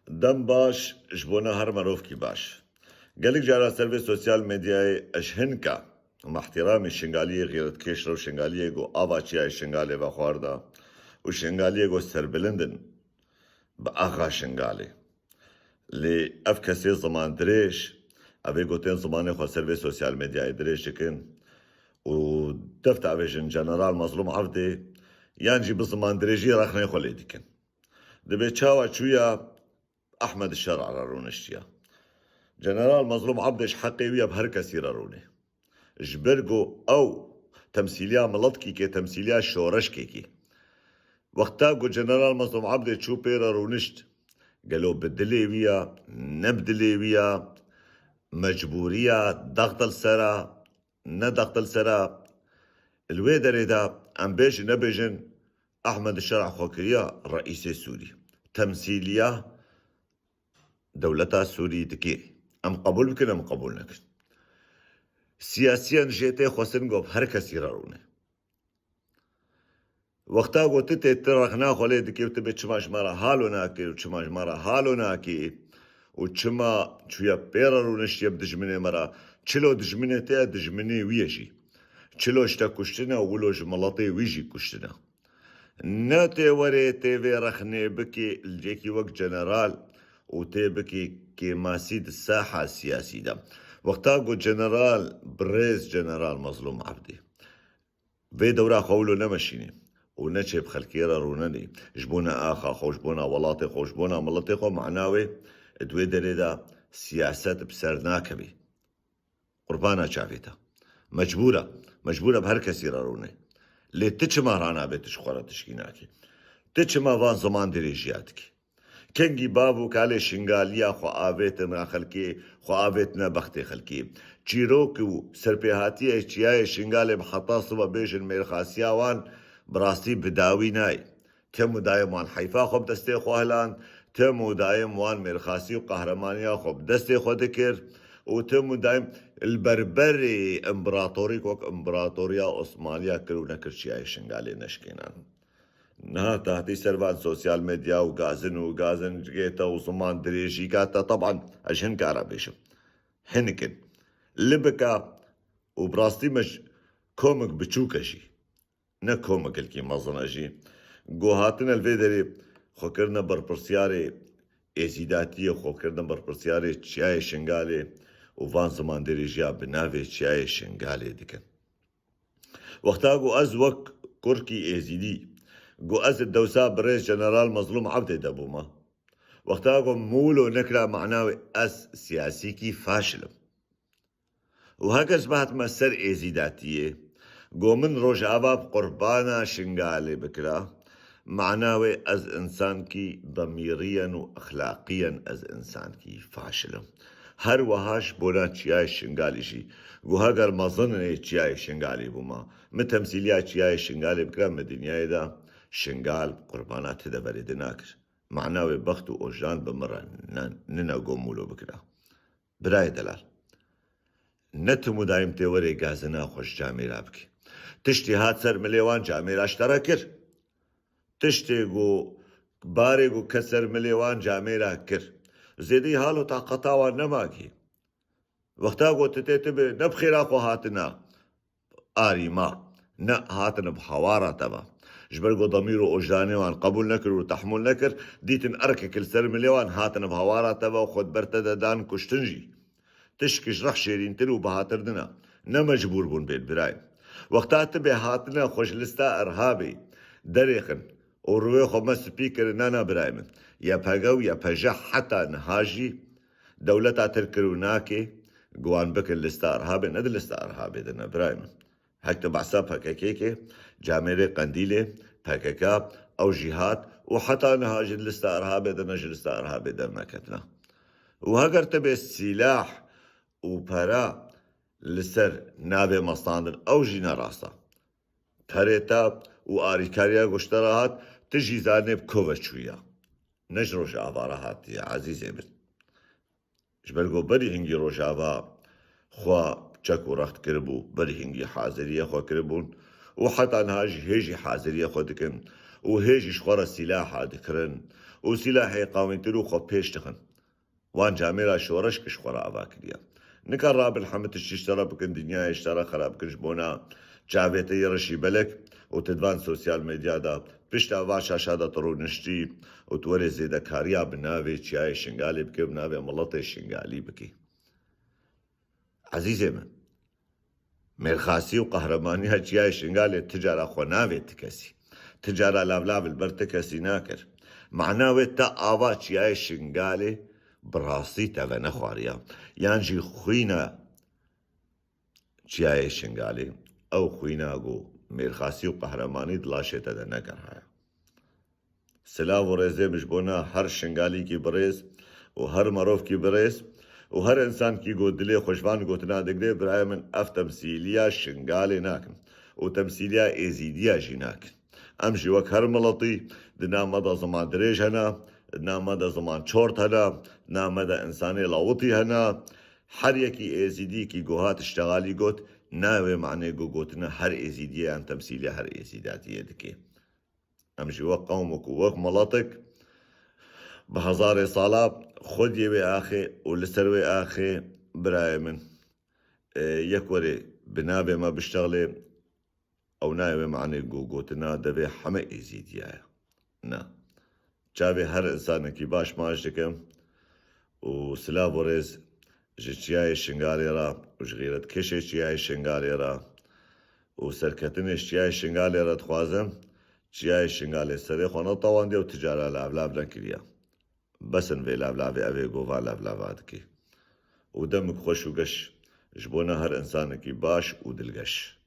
دم باش جبونا هر مروفكي باش قالك جارا سيرفي سوسيال ميدياي اشهنكا مع احترامي الشنغالية غيرت كيشرا وشنغالية جو آباتشيا الشنغالي بخواردا وشنغالية جو سربلندن بأغا شنغالي لي أفكسي زمان دريش أبي قوتين زماني خو سيرفي سوسيال ميدياي دريش كن ودفتع فيجن جنرال مظلوم عبدي يانجي بزمان دريجي رخني خو ليدي كن دبي تشاوى شوية أحمد الشرع رونشتيا جنرال مظلوم عبدش حقي ويا بهر كثير روني جبرجو أو تمثيلية ملطكي كي تمثيلية شورشكي كي وقتا جو جنرال مظلوم عبدش شو بيرا رونشت قالوا بدلي ويا نبدلي ويا مجبورية ضغط السرا ندغط السرا الويدر دا أم بيج نبيجن أحمد الشرع خوكريا رئيس سوري تمثيلية دولتا سوري تكي ام قبول بكن ام قبول نكن سياسيا جيتي خوسن گوب هر کسی رونه وقتا گوتی ترغنا خولي دكي وتبي چماش مرا حالو ناكي وچماش مرا حالو ناكي وچما چويا بيرا رونش يب دجمني مرا چلو دجمني تا دجمني ويجي چلو اشتا كشتنا ولو جملطي ويجي كشتنا ناتي وري تيفي رخني بكي الجيكي وقت جنرال وتبكي كماسيد الساحة السياسية ده وقتا قو جنرال بريز جنرال مظلوم عبدي في دورا خولو نمشيني ونشي بخلكيرا رونني جبونا آخا خو جبونا ولاطي خو جبونا ملطي خو معناوي دوي دريدا سياسات بسرناكبي قربانا شافيتا مجبورة بهر كثيرا روني لي تچما رانا بيتش خورا تشكيناكي تچما وان زمان دريجياتكي كنجي بابو كالي شنغاليا خو آويتنا خلقي خو آويتنا بختي خلقي چيروكو سرپيهاتي اشياء شنغالي بحطا صبا بيش الميرخاسيا وان براسي بداوي ناي تمو دايم وان حيفا خو بدستي خو هلان تمو دايم وان ميرخاسي وقهرمانيا خو بدستي خو دكر وتمو دايم البربري امبراطوري كوك امبراطوريا عثمانيا كرو نكر شياء شنغالي نشكينان نها تحتي سرفان سوسيال ميديا وغازن جيتا وصمان دريشي كاتا طبعا اشهن كارابيشم هنكن لبكا وبراستي مش كومك بتشوكشي نا كومك الكي مظنجي قوهاتنا الفيدري خوكرنا بربرسياري ازيداتي خوكرنا بربرسياري تشياي شنغالي وفان زمان دريجيا بنافي تشياي شنغالي دكن وقتاقو ازوك كوركي ازيدي قو أز الدوساء بريس جنرال مظلوم عبدي دابوما وقتها قو مولو نكرا معناوي أس سياسيكي فاشل وهكذا بحث مسر إزيداتية قو من روجابا بقربانا شنغالي بكرا معناوي أز إنسان كي ضميريا وأخلاقيا أز إنسان كي فاشل هر وهاش بونا تشياي شنغالي شي قو هاقر مظنني تشياي شنغالي بوما متمثيليا تشياي شنغالي بكرا مدنياي دا شنغال قربانات دا بريد ناكر معناوي بخت وأوجان بمرة ننا قومولو بكرا براي دلال نتمو دايم توري غازنا خوش جاميرا بكي تشتي هات سر مليوان جاميرا اشتراكر تشتي قو باري قو كسر مليوان جاميرا كر زيدي حالو تا قطاوة نماكي وقتا قو تتتبه نبخيرا قو هاتنا آري ما نا هاتنا بحوارا تبا جبرقو ضميرو أوجاني وان قبول نكر وتحمل نكر ديتن أركك السر مليوان هاتنا بحوارا تبا وخد برتدا دان كشتنجي تشكش رح شيرين تلو بهاتردنا نمجبور بون بيت براي وقتا تبه هاتنا خوش لستا إرهابي دريخن وروي خو ما سبيكر نانا برايمن يا بهاقو يا بهجا حتى نهاجي دولتا تركرو ناكي قوان بكر لستا إرهابي ند لستا إرهابي دنا برايمن هكذا بعصاب هكاكيكي جاميري قنديلي هكاكا أو جهات وحتى نهاج لستا إرهابي دنا لستا إرهابي دنا كتنا وهكذا تبه السلاح وبرا لسر نابي مصاندن أو جينا راسا بريتا وآريكاريا قشتراهات تجي زاني بكوفة شوية نجروش آفارهات يا عزيزي بن جبرقو بري هنجي روشافا خوا چك ورخت كربو بري هنجي حاضرية خوا كربون وحتى نهاج هيجي حاضرية خوا دكن وهيجي شخورة سلاح دكرن وسلاح قاومين تلو خو بيش تخن وان جاميرا شورش كشخورة أباكريا نكر راب الحمد الشيشترا بكن دنيا اشترا خراب كشبونا جابيتي يرشي بلك وتدفان سوسيال ميديا دا بشتا واشا شادا طرو نشتي وتوري زيدا كاريا بناوي چياي شنغالي بكي بناوي ملطي شنغالي بكي عزيزي من ميرخاسي وقهرماني هاتشياي شنغالي تجارة خوناوي تكسي تجارة لابلاب البرتكسي ناكر معناوي تا آوا چياي شنغالي براسي تاوه نخواريا يانجي خوينا چياي شنغالي او خوينا اگو ميرخاسي وقهرماني دلاشي تادا نكر هاي سلاو ورزي مجبونا هر شنغالي كي بريز وهر مروف كي بريز وهر انسان كي قو دلي خوشوان قوتنا دقلي براي من اف تمثيليا شنغالي ناكن وتمثيليا ايزيديا جي ناكن امشي وك هر ملطي دنا مدى زمان دريج هنا دنا مدى زمان شورت هنا دنا مدى انساني لاوطي هنا هر يكي ايزيدي كي قوهات اشتغالي قوت ناوي معني قو قوتنا هر ايزيديا ان تمثيليا هر ايزيداتي يدكي امشي وك قومك ووك ملطك بهزار صالة خود يبي آخي ولسروي آخي براي من يكوري بنابي ما بشتغلي أو نايوي معني قوتنا دبي حما يزيد يايا نا جابي هر إنسان كي باش ماجدكم وسلا بوريز جيتشياي شنغالي را وجغيرت كشي جياي شنغالي را وسركتني جياي شنغالي را تخوازم جياي شنغالي سري خوانا طوان دي وتجارة لابلاب لنكريا بس في لابلابي أبي قوفا لابلاباتكي ودمك خوش وقش جبونا هر إنسانكي باش ودلقش